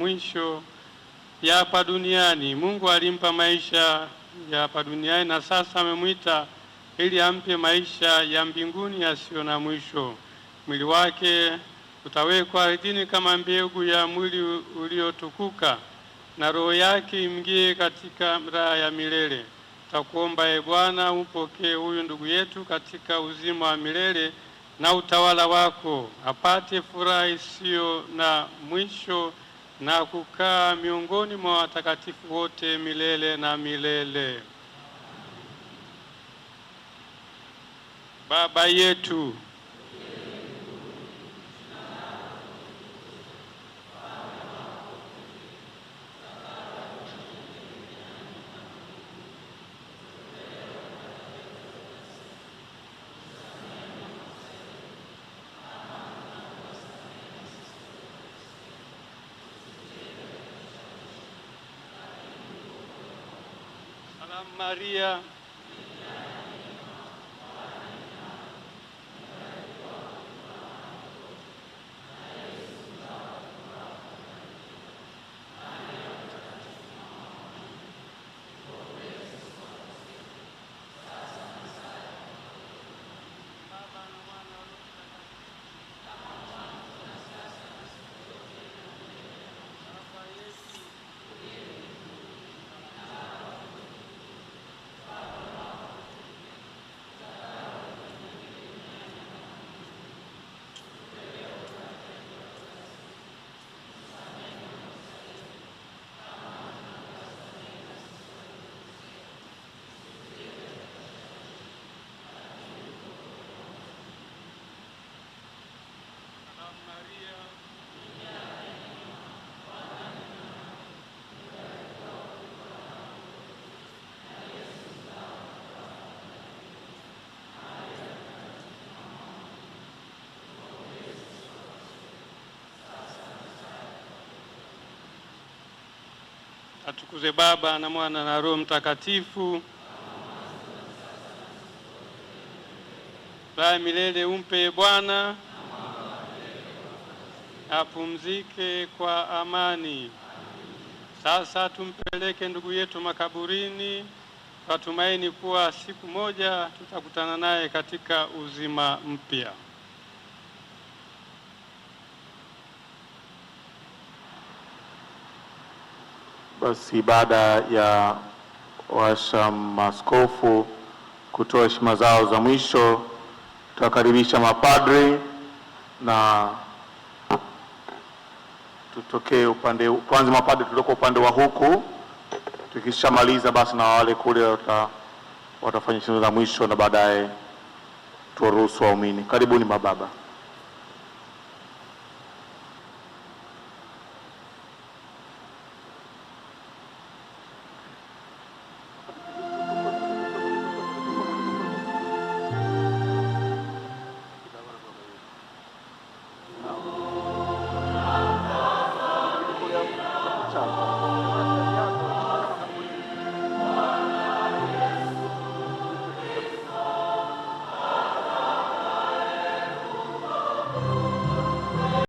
mwisho ya hapa duniani. Mungu alimpa maisha ya hapa duniani na sasa amemwita ili ampe maisha ya mbinguni yasiyo na mwisho. Mwili wake utawekwa ardhini kama mbegu ya mwili uliotukuka, na roho yake imgie katika raha ya milele. Takuomba Bwana, umpokee huyu ndugu yetu katika uzima wa milele na utawala wako, apate furaha isiyo na mwisho na kukaa miongoni mwa watakatifu wote milele na milele. Baba yetu Maria, atukuze Baba na Mwana na Roho Mtakatifu. Raha milele umpe Bwana, apumzike kwa amani. Sasa tumpeleke ndugu yetu makaburini, kwa tumaini kuwa siku moja tutakutana naye katika uzima mpya. Basi baada ya maaskofu kutoa heshima zao za mwisho, tutakaribisha mapadri na tuanze mapadri tulio upande wa huku. Tukishamaliza basi na wale kule watafanya heshima za mwisho na baadaye tuwaruhusu waumini. Karibuni mababa.